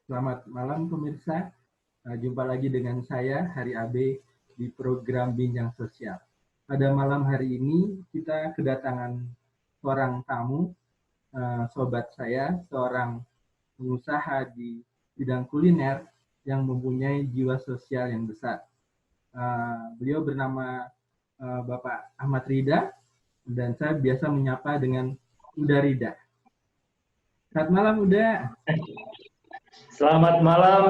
Selamat malam pemirsa. Jumpa lagi dengan saya Hari Abe di program Bincang Sosial. Pada malam hari ini kita kedatangan seorang tamu, sobat saya, seorang pengusaha di bidang kuliner yang mempunyai jiwa sosial yang besar. Beliau bernama Bapak Ahmad Rida dan saya biasa menyapa dengan Uda Rida. Selamat malam Uda. Selamat malam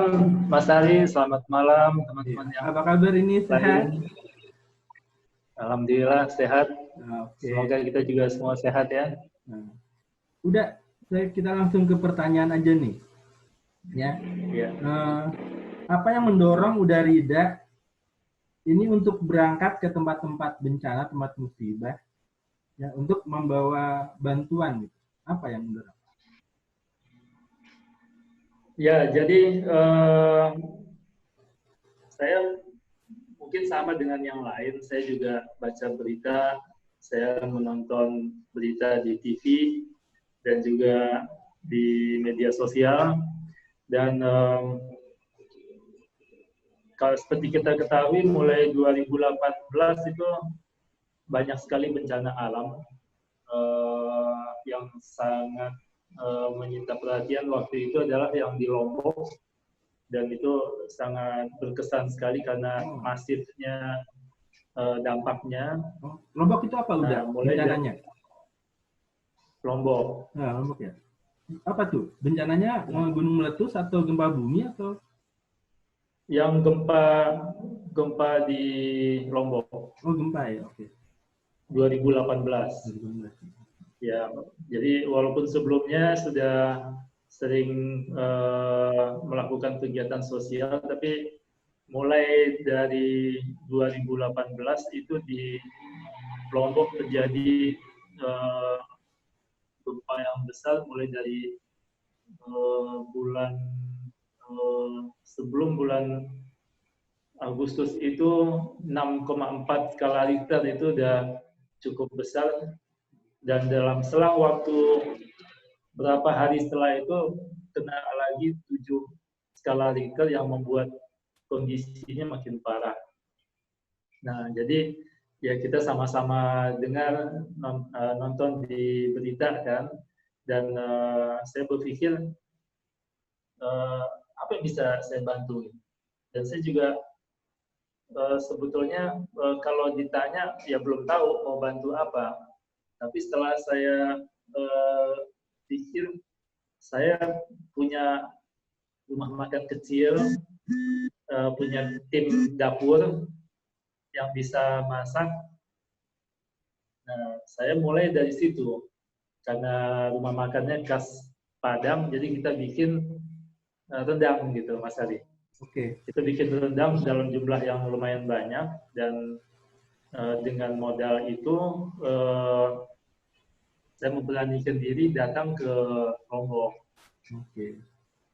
Mas Ari, selamat malam teman-teman yang Apa kabar ini, sehat? lain. Alhamdulillah sehat. Oke. Semoga kita juga semua sehat ya. Udah, kita langsung ke pertanyaan aja nih. Ya. Ya. Apa yang mendorong Uda Rida ini untuk berangkat ke tempat-tempat bencana, tempat musibah, ya, untuk membawa bantuan gitu? Apa yang mendorong? Ya, jadi saya mungkin sama dengan yang lain. Saya juga baca berita, saya menonton berita di TV dan juga di media sosial. Dan kalau seperti kita ketahui, mulai 2018 itu banyak sekali bencana alam yang sangat menyita perhatian waktu itu adalah yang di Lombok, dan itu sangat berkesan sekali karena masifnya dampaknya. Lombok itu apa udah bencananya? Lombok. Nah, Lombok ya. Apa tuh? Bencananya gunung meletus atau gempa bumi atau? Yang gempa di Lombok. Oh, gempa ya, oke. 2018. Ya, jadi walaupun sebelumnya sudah sering melakukan kegiatan sosial, tapi mulai dari 2018 itu di Lombok terjadi gempa yang besar mulai dari sebelum bulan Agustus itu 6,4 skala Richter itu udah cukup besar, dan dalam selang waktu berapa hari setelah itu kena lagi 7 skala Richter yang membuat kondisinya makin parah. Nah, jadi ya kita sama-sama dengar, nonton di berita kan, dan saya berpikir apa yang bisa saya bantu. Dan saya juga sebetulnya kalau ditanya ya belum tahu mau bantu apa. Tapi setelah saya pikir, saya punya rumah makan kecil, punya tim dapur yang bisa masak. Nah, saya mulai dari situ. Karena rumah makannya khas Padang, jadi kita bikin rendang gitu, Mas Ali. Oke. Kita bikin rendang dalam jumlah yang lumayan banyak, dan dengan modal itu saya memberanikan diri datang ke Lombok. Oke.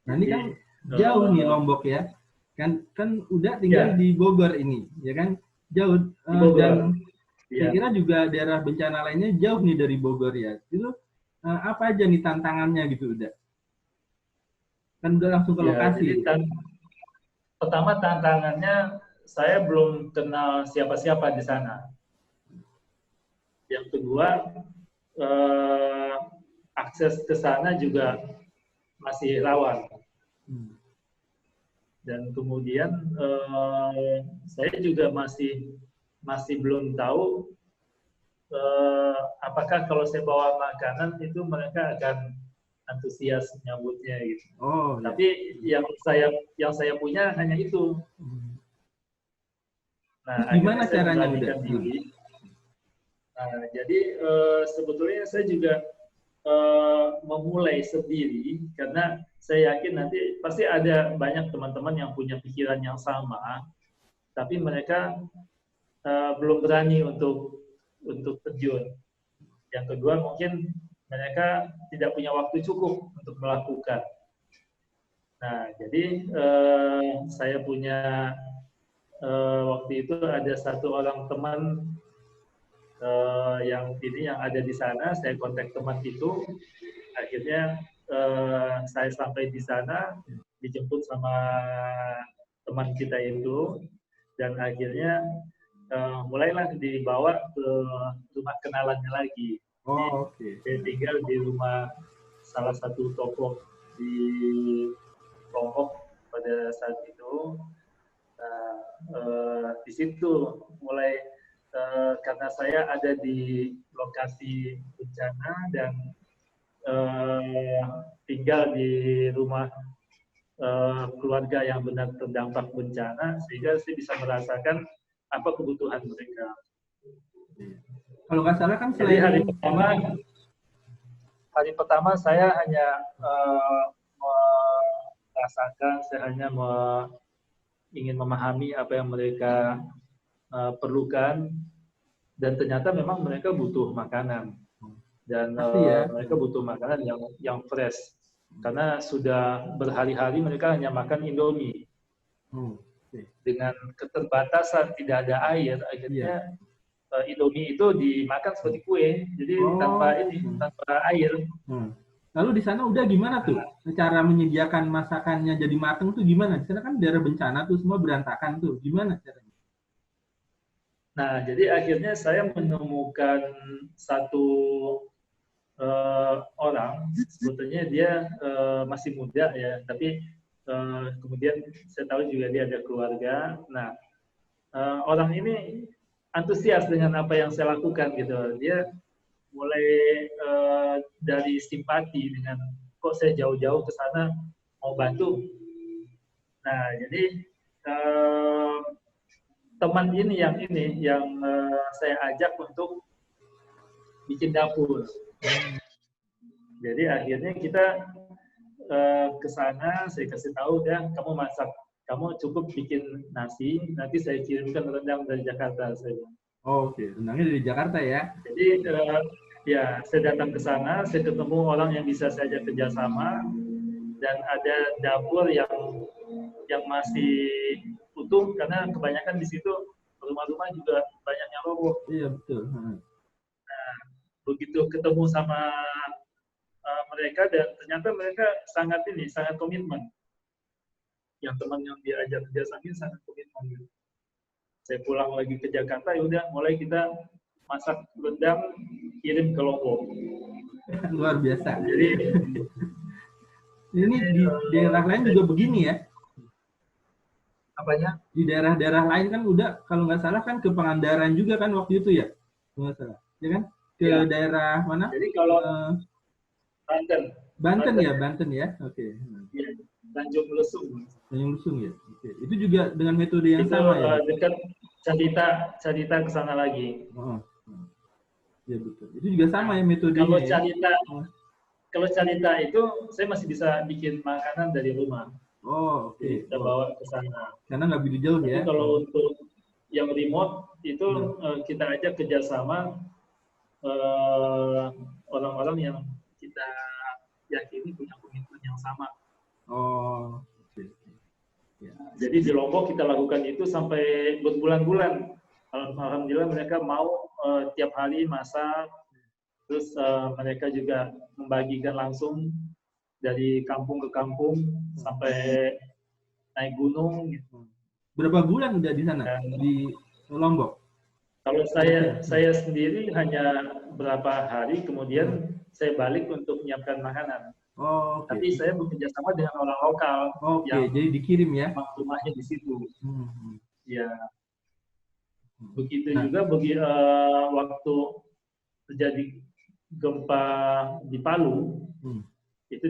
Nah, ini kan jauh nih Lombok ya. Kan udah tinggal ya. di Bogor ini, ya kan? Jauh. Dan saya kira juga daerah bencana lainnya jauh nih dari Bogor ya. Itu apa aja nih tantangannya gitu udah? Kan udah langsung ke lokasi. Jadi pertama tantangannya, saya belum kenal siapa-siapa di sana. Yang kedua, akses ke sana juga masih rawan. Dan kemudian saya juga masih belum tahu apakah kalau saya bawa makanan itu mereka akan antusias menyambutnya gitu. Oh, tapi ya. yang saya punya hanya itu. Nah, gimana caranya udah? Nah, jadi sebetulnya saya juga memulai sendiri, karena saya yakin nanti pasti ada banyak teman-teman yang punya pikiran yang sama, tapi mereka belum berani untuk terjun. Yang kedua, mungkin mereka tidak punya waktu cukup untuk melakukan. Nah, jadi saya punya waktu itu ada satu orang teman yang ada di sana. Saya kontak teman itu, akhirnya saya sampai di sana, dijemput sama teman kita itu, dan akhirnya mulailah dibawa ke rumah kenalannya lagi. Oh, oke. Saya tinggal di rumah salah satu tokoh di Lombok pada saat itu. Di situ mulai karena saya ada di lokasi bencana dan tinggal di rumah keluarga yang benar terdampak bencana, sehingga saya bisa merasakan apa kebutuhan mereka. Kalau nggak salah kan Jadi selain hari pertama saya hanya merasakan, saya hanya ingin memahami apa yang mereka perlukan, dan ternyata memang mereka butuh makanan, dan mereka butuh makanan yang fresh, karena sudah berhari-hari mereka hanya makan Indomie. Dengan keterbatasan tidak ada air, akhirnya Indomie itu dimakan seperti kue, jadi tanpa air. Lalu di sana udah gimana tuh cara menyediakan masakannya jadi mateng tuh gimana? Di sana kan daerah bencana tuh semua berantakan tuh, gimana caranya? Nah, jadi akhirnya saya menemukan satu orang, sebetulnya dia masih muda ya, tapi kemudian saya tahu juga dia ada keluarga. Nah, orang ini antusias dengan apa yang saya lakukan gitu. Dia mulai dari simpati dengan kok saya jauh-jauh ke sana mau bantu. Nah, jadi teman ini yang saya ajak untuk bikin dapur. Jadi akhirnya kita ke sana, saya kasih tahu, dan kamu masak, kamu cukup bikin nasi, nanti saya kirimkan rendang dari Jakarta. Oh, oke, rendangnya dari Jakarta ya? Jadi ya, saya datang ke sana, saya ketemu orang yang bisa saya ajak kerjasama, dan ada dapur yang masih utuh, karena kebanyakan di situ rumah-rumah juga banyak yang roboh. Iya, betul. Nah, begitu ketemu sama mereka, dan ternyata mereka sangat komitmen. Yang teman yang diajak kerjasama sangat komitmen. Saya pulang lagi ke Jakarta, ya udah mulai kita masak rendang, kirim ke Lombok. Luar biasa. Jadi ini di daerah lain juga begini ya? Apanya? Di daerah-daerah lain kan udah, kalau nggak salah kan ke Pangandaran juga kan waktu itu ya? Nggak salah, ya kan? Ke ya. Daerah mana? Jadi kalau Banten ya, Banten ya, oke. Ya, Tanjung Lesung. Tanjung Lesung ya, oke. Itu juga dengan metode yang itu, sama ya? Dekat Carita ke sana lagi. Ya betul. Itu juga sama ya metodenya. Kalau Carita itu saya masih bisa bikin makanan dari rumah. Oh, oke. Kita bawa ke sana. Karena nggak begitu jauh ya. Tapi kalau untuk yang remote itu kita ajak kerjasama orang-orang yang kita yakini punya komitmen yang sama. Oh, oke. Ya. Jadi di Lombok kita lakukan itu sampai berbulan-bulan. Alhamdulillah mereka mau tiap hari masak, terus mereka juga membagikan langsung dari kampung ke kampung sampai naik gunung. Gitu. Berapa bulan udah di sana di Lombok? Kalau saya sendiri hanya berapa hari, kemudian saya balik untuk menyiapkan makanan. Oh, okay. Tapi saya bekerja sama dengan orang lokal. Oke, jadi dikirim ya? Rumahnya di situ. Ya. Begitu Nah. juga waktu terjadi gempa di Palu, itu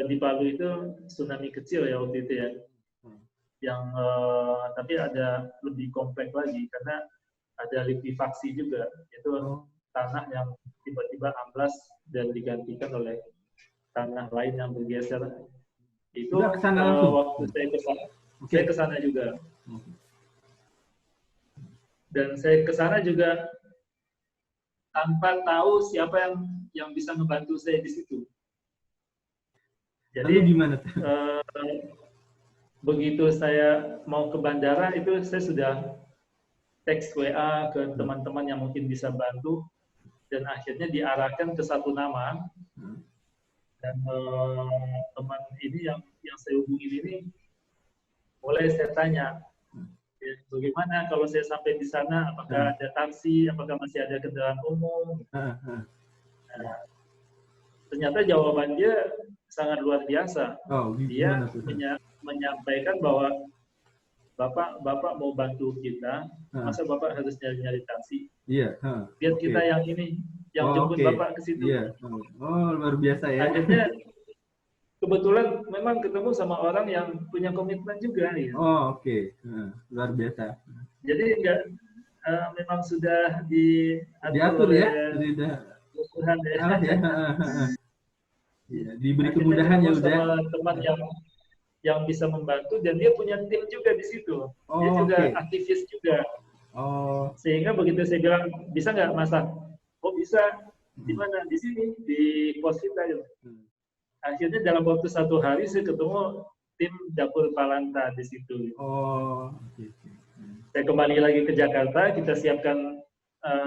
di Palu itu tsunami kecil ya waktu itu ya. Yang tapi ada lebih kompleks lagi karena ada likuifaksi juga, itu tanah yang tiba-tiba amblas dan digantikan oleh tanah lain yang bergeser. Itu waktu saya kesana, saya kesana juga. Dan saya kesana juga tanpa tahu siapa yang bisa membantu saya di situ. Jadi gimana? Begitu saya mau ke bandara itu saya sudah teks WA ke teman-teman yang mungkin bisa bantu, dan akhirnya diarahkan ke satu nama Dan teman ini yang saya hubungin ini, mulai saya tanya, ya, bagaimana kalau saya sampai di sana, apakah ada taksi, apakah masih ada kendaraan umum? Nah, ternyata jawaban dia sangat luar biasa. Oh, Dia gimana tuh? menyampaikan bahwa Bapak mau bantu kita, masa Bapak harus nyari-nyari taksi? Iya. Biar kita yang ini, yang jemput Bapak ke situ. Iya. Oh, luar biasa ya. Akhirnya kebetulan memang ketemu sama orang yang punya komitmen juga. Ya. Oh, luar biasa. Jadi enggak, memang sudah Diatur oleh ya, sudah Tuhan ya. ya. Iya, diberi Akhirnya kemudahan ya ketemu udah. sama teman yang bisa membantu, dan dia punya tim juga di situ. Dia juga aktivis juga. Sehingga begitu saya bilang, bisa nggak masak? Oh bisa. Di mana? Di sini, di pos kita. Gitu. Akhirnya dalam waktu 1 hari saya ketemu tim dapur Palanta di situ. Saya kembali lagi ke Jakarta, kita siapkan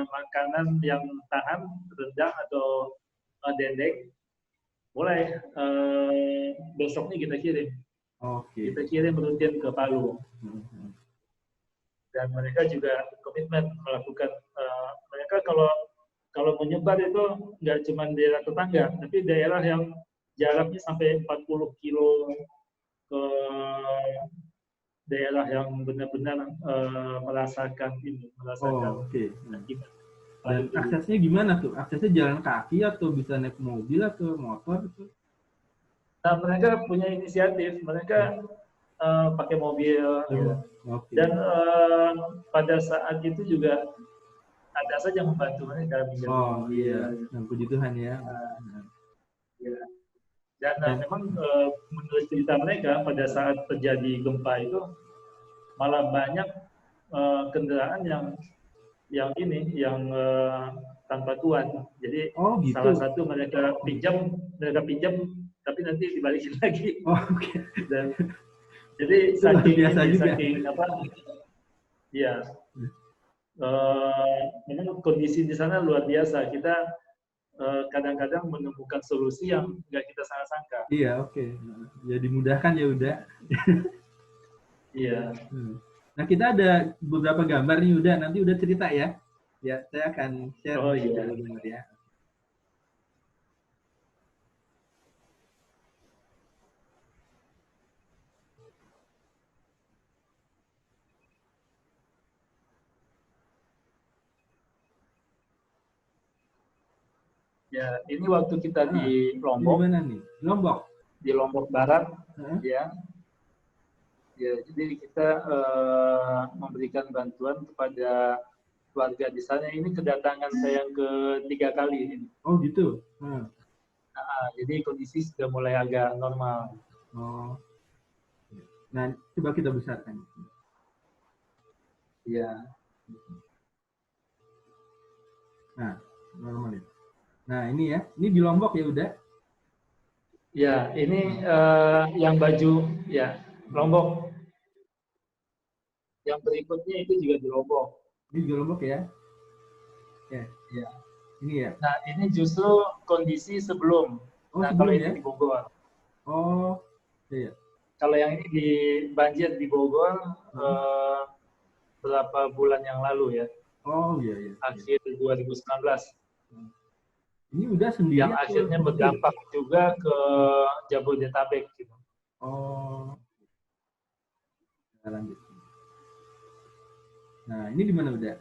makanan yang tahan, rendang atau dendeng. Mulai besoknya kita kirim. Kita kirim rutin ke Palu. Dan mereka juga komitmen melakukan, mereka kalau menyebar itu nggak cuma daerah tetangga, tapi daerah yang jaraknya sampai 40 kilo ke daerah yang benar-benar merasakan ini, Dan aksesnya gimana tuh? Aksesnya jalan kaki atau bisa naik mobil atau motor gitu? Nah, mereka punya inisiatif, mereka pakai mobil, dan pada saat itu juga ada saja membantu mereka. Puji Tuhan ya. Dan memang menurut cerita mereka, pada saat terjadi gempa itu malah banyak kendaraan yang tanpa tuan. Jadi salah satu mereka pinjam, tapi nanti dibalikin lagi. Dan jadi saking apa? Ya, memang kondisi di sana luar biasa. Kita kadang-kadang menemukan solusi yang nggak kita sangka-sangka. Iya, ya dimudahkan ya udah. Iya. Nah, kita ada beberapa gambar nih udah, nanti udah cerita ya. Ya, saya akan share gambar ya. Ya, ini waktu kita di Lombok. Di mana nih? Lombok. Di Lombok Barat, ya. Ya, jadi kita memberikan bantuan kepada warga di sana. Ini kedatangan saya yang ketiga kali ini. Oh gitu. Jadi kondisi sudah mulai agak normal. Nah, coba kita besarkan. Iya. Nah, normal ya. Nah, ini ya. Ini di Lombok ya udah. Ya, ini yang baju ya Lombok. Yang berikutnya itu juga di Lombok. Ini di Lombok ya? Ya. Ini ya. Nah, ini justru kondisi sebelum. Kalau ini di Bogor. Iya. Kalau yang ini di banjir di Bogor berapa bulan yang lalu ya? Iya. Akhir 2019. Ini udah sendiri. Yang akhirnya berdampak juga ke Jabodetabek gitu. Lanjut. Nah, ini di mana udah?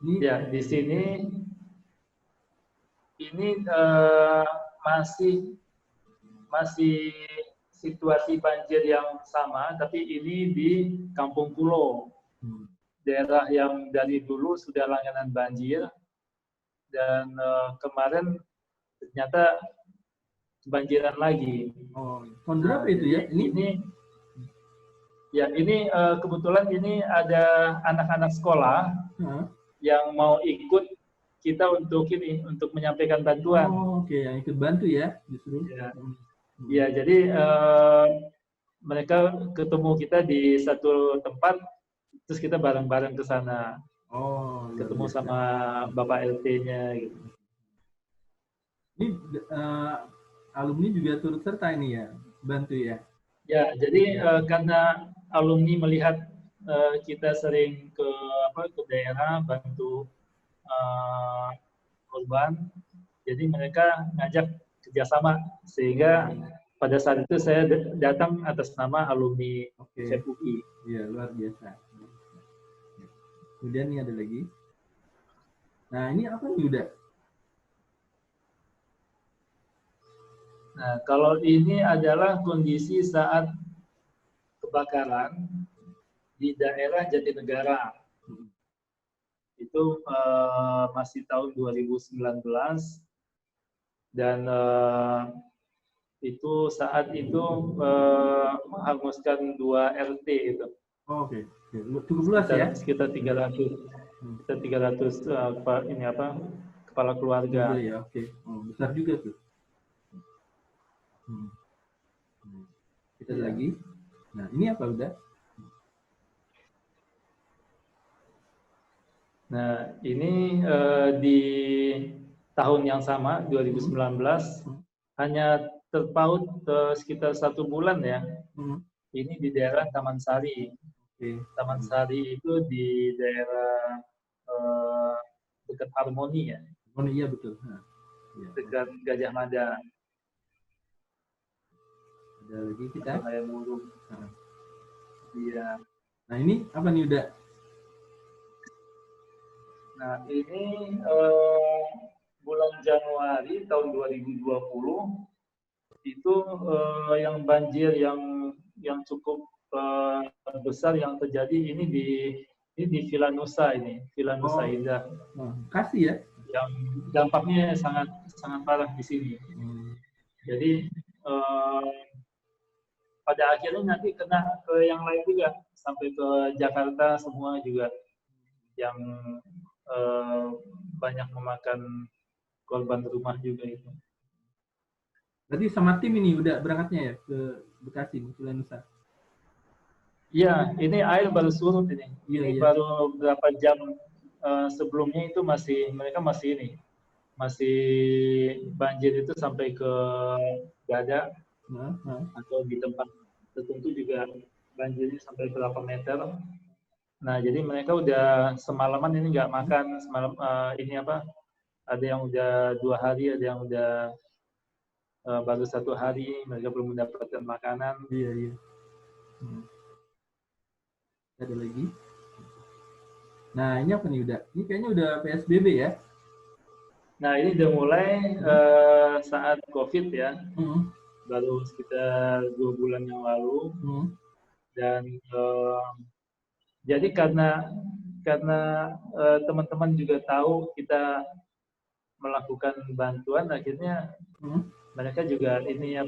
Ini ya, di sini ini masih situasi banjir yang sama, tapi ini di Kampung Pulo. Daerah yang dari dulu sudah langganan banjir, dan kemarin ternyata kebanjiran lagi. Tahun berapa itu ya? Ini kebetulan ini ada anak-anak sekolah yang mau ikut kita untuk menyampaikan bantuan. Yang ikut bantu ya justru. Ya, jadi mereka ketemu kita di satu tempat, terus kita bareng-bareng ke sana. Ketemu sama Bapak LT-nya gitu. Ini alumni juga turut serta ini ya, bantu ya. Ya, jadi karena alumni melihat kita sering ke daerah bantu korban, jadi mereka ngajak kerjasama sehingga pada saat itu saya datang atas nama alumni FUI. Iya, luar biasa. Kemudian ini ada lagi. Nah, ini apa nih udah? Nah, kalau ini adalah kondisi saat kebakaran di daerah Jatinegara. Itu masih tahun 2019 dan itu saat itu menghanguskan 2 RT itu. Oh, oke. Cukup luas ya? Sekitar 300 kepala keluarga. Ya, oke. Oh, besar juga tuh. Kita lagi. Nah, ini apa udah? Nah, ini di tahun yang sama 2019 hanya terpaut sekitar 1 bulan ya. Ini di daerah Taman Sari. Taman Sari itu di daerah dekat Harmoni ya. Oh iya betul. Dekat Gajah Mada. Ada lagi kita. Iya. Nah ini apa nih udah? Nah ini bulan Januari tahun 2020 itu yang banjir yang cukup besar yang terjadi ini di Villa Nusa ini, Villa Nusa Indah. Kasih ya? Yang dampaknya sangat parah di sini. Jadi pada akhirnya nanti kena ke yang lain juga, sampai ke Jakarta semua juga yang banyak memakan korban rumah juga itu. Berarti sama tim ini udah berangkatnya ya ke Bekasi, Villa Nusa? Iya, ini air baru surut ini. Ini baru beberapa jam sebelumnya itu mereka masih banjir itu sampai ke dada atau di tempat tertentu juga banjirnya sampai berapa meter. Nah, jadi mereka udah semalaman ini nggak makan, semalam ada yang udah 2 hari, ada yang udah baru 1 hari, mereka belum mendapatkan makanan. Iya. Ada lagi. Nah, ini apa nih udah? Ini kayaknya udah PSBB ya? Nah, ini udah mulai saat COVID ya. Baru sekitar 2 bulan yang lalu. Dan jadi karena teman-teman juga tahu kita melakukan bantuan, akhirnya mereka juga ini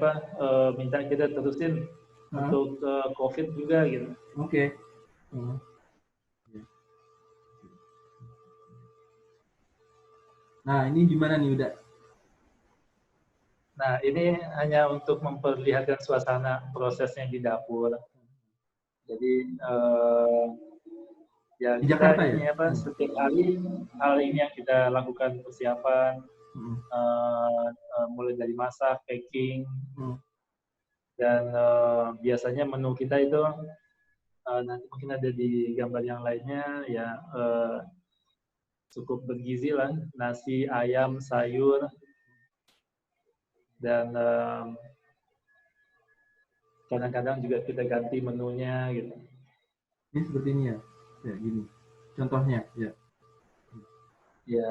minta kita terusin untuk COVID juga gitu. Oke. Nah, ini gimana nih udah? Nah, ini hanya untuk memperlihatkan suasana prosesnya di dapur. Jadi ya di kita Jakarta ini ya? Setiap hari hal ini yang kita lakukan persiapan, mulai dari masak, packing, dan biasanya menu kita itu nanti mungkin ada di gambar yang lainnya ya, cukup bergizi lah, nasi, ayam, sayur, dan kadang-kadang juga kita ganti menunya gitu. Ini seperti ini ya, gini. Contohnya ya. Ya.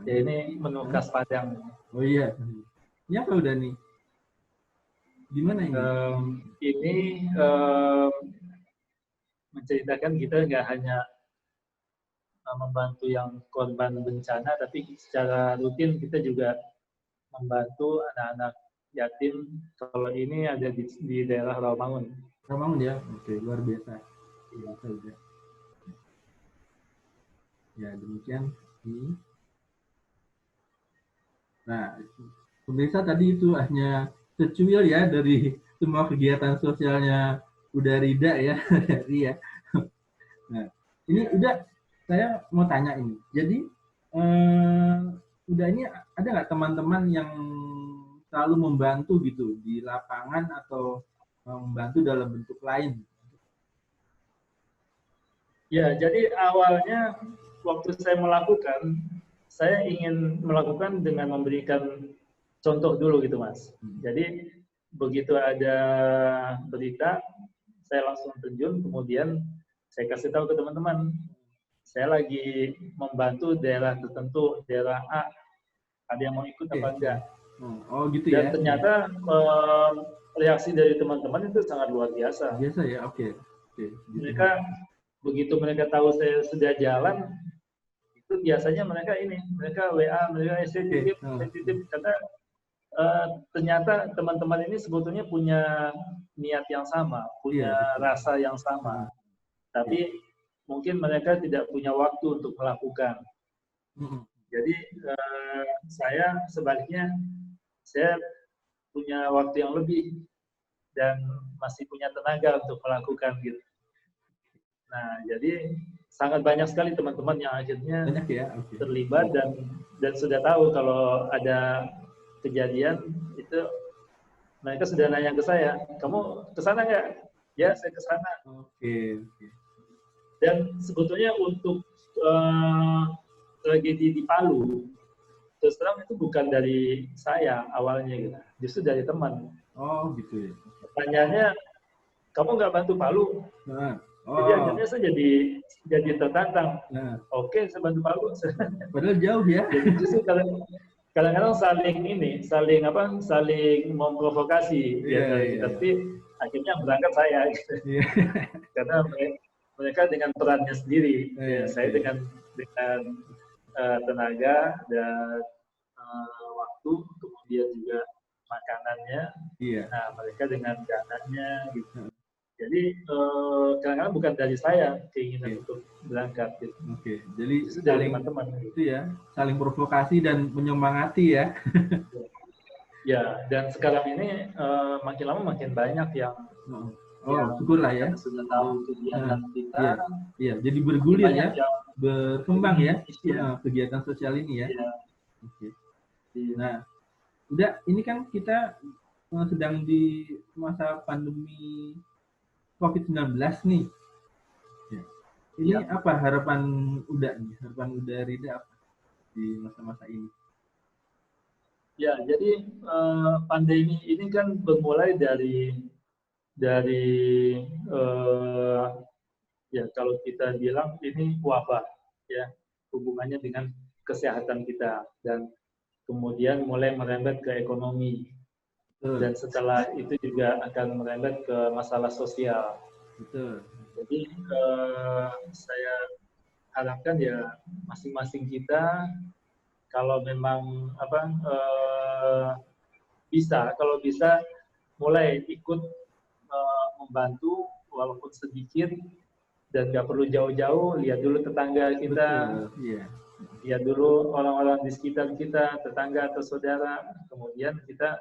Ya ini menu khas Padang. Oh iya. Ini apa udah nih? Gimana ini? Ini menceritakan kita nggak hanya membantu yang korban bencana, tapi secara rutin kita juga membantu anak-anak yatim. Kalau ini ada di daerah Rawamangun. Rawamangun ya, oke, luar biasa. Ya demikian ini. Nah, pemirsa tadi itu hanya secuil ya dari semua kegiatan sosialnya udah Rida ya, dari ya. Nah, ini udah saya mau tanya ini. Jadi udah ini ada nggak teman-teman yang selalu membantu gitu di lapangan atau membantu dalam bentuk lain? Ya, jadi awalnya waktu saya melakukan, saya ingin melakukan dengan memberikan contoh dulu gitu, Mas. Jadi begitu ada berita, saya langsung terjun, kemudian saya kasih tahu ke teman-teman, saya lagi membantu daerah tertentu, daerah A, ada yang mau ikut apa enggak. Oh gitu Dan ya. ternyata reaksi dari teman-teman itu sangat luar biasa. Biasa ya, oke. Mereka begitu mereka tahu saya sudah jalan, itu biasanya mereka WA, mereka titip, karena ternyata teman-teman ini sebetulnya punya niat yang sama, punya rasa yang sama, tapi mungkin mereka tidak punya waktu untuk melakukan. Jadi saya sebaliknya, saya punya waktu yang lebih dan masih punya tenaga untuk melakukan gitu. Nah, jadi sangat banyak sekali teman-teman yang akhirnya terlibat dan sudah tahu kalau ada kejadian itu, mereka sudah nanya ke saya, kamu ke sana nggak? Ya, saya ke sana. Dan sebetulnya untuk tragedi di Palu, terus terang itu bukan dari saya awalnya gitu, justru dari teman. Oh gitu ya. Pertanyaannya, kamu nggak bantu Palu? Jadi akhirnya saya jadi tertantang. Oke, saya bantu Palu. Padahal jauh ya. Jadi justru kadang-kadang saling memprovokasi tapi akhirnya berangkat saya gitu. Karena mereka dengan perannya sendiri, saya dengan tenaga dan waktu, kemudian juga makanannya, nah mereka dengan dananya gitu. Jadi kadang-kadang bukan dari saya keinginan untuk berangkat gitu. Jadi saling teman-teman itu ya, saling provokasi dan menyemangati ya. Ya, dan sekarang ini makin lama makin banyak yang syukurlah ya sudah tahu kegiatan kita. Iya, jadi bergulir ya, berkembang ya kegiatan sosial ini ya. Nah, udah ini kan kita sedang di masa pandemi COVID-19 nih. Ini apa harapan Uda Rida apa di masa-masa ini? Ya, jadi pandemi ini kan bermulai dari ya kalau kita bilang ini wabah ya, hubungannya dengan kesehatan kita, dan kemudian mulai merembet ke ekonomi, dan setelah itu juga akan merembet ke masalah sosial. Jadi saya harapkan ya masing-masing kita kalau memang kalau bisa mulai ikut membantu walaupun sedikit, dan nggak perlu jauh-jauh, lihat dulu tetangga kita, lihat dulu orang-orang di sekitar kita, tetangga atau saudara, kemudian kita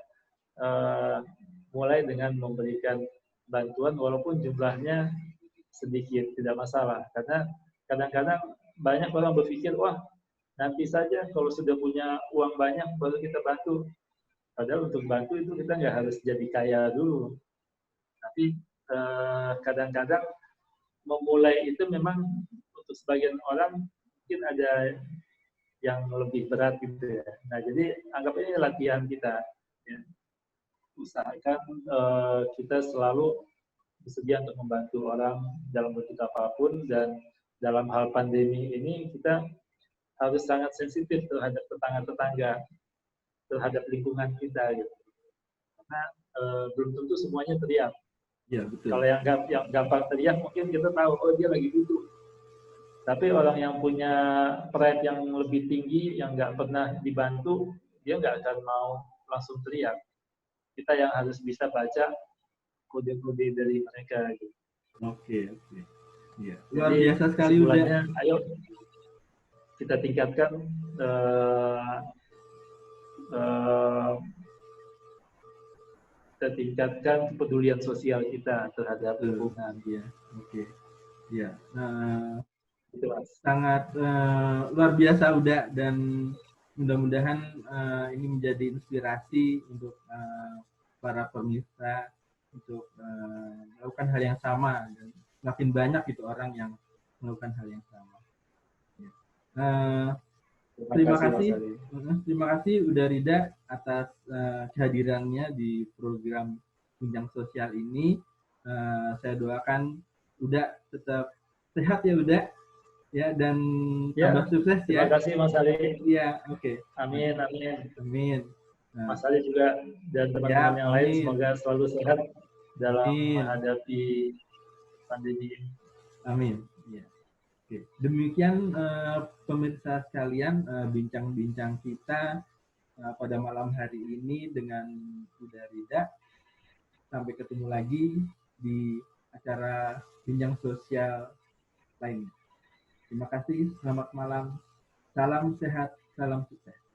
mulai dengan memberikan bantuan walaupun jumlahnya sedikit, tidak masalah. Karena kadang-kadang banyak orang berpikir, wah nanti saja kalau sudah punya uang banyak baru kita bantu. Padahal untuk bantu itu kita nggak harus jadi kaya dulu. Tapi kadang-kadang memulai itu memang untuk sebagian orang mungkin ada yang lebih berat gitu ya. Nah, jadi anggap ini latihan kita. Ya. Usahakan kita selalu bersedia untuk membantu orang dalam bentuk apapun, dan dalam hal pandemi ini kita harus sangat sensitif terhadap tetangga-tetangga, terhadap lingkungan kita gitu. Karena belum tentu semuanya teriak. Ya, betul. Kalau yang gampang teriak mungkin kita tahu, oh dia lagi butuh. Tapi orang yang punya pride yang lebih tinggi, yang nggak pernah dibantu, dia nggak akan mau langsung teriak. Kita yang harus bisa baca kode-kode dari mereka. Gitu. Oke. Ya. Luar biasa sekali udah. Ayo kita tingkatkan kepedulian sosial kita terhadap lingkungan. Ya. Oke. Ya. Sangat luar biasa udah, dan mudah-mudahan ini menjadi inspirasi untuk para pemirsa untuk melakukan hal yang sama, dan makin banyak itu orang yang melakukan hal yang sama. Terima kasih udah Rida atas kehadirannya di program Bincang Sosial ini. Saya doakan Uda tetap sehat ya Uda, ya, dan tambah sukses ya. Terima kasih Mas Ali. Iya, oke. Amin, amin. Amin. Mas Ali juga dan teman-teman yang lain semoga selalu sehat dalam menghadapi pandemi ini. Amin. Ya. Oke. Demikian pemirsa sekalian, bincang-bincang kita pada malam hari ini dengan Uda Rida. Sampai ketemu lagi di acara Bincang Sosial lainnya. Terima kasih, selamat malam, salam sehat, salam sukses.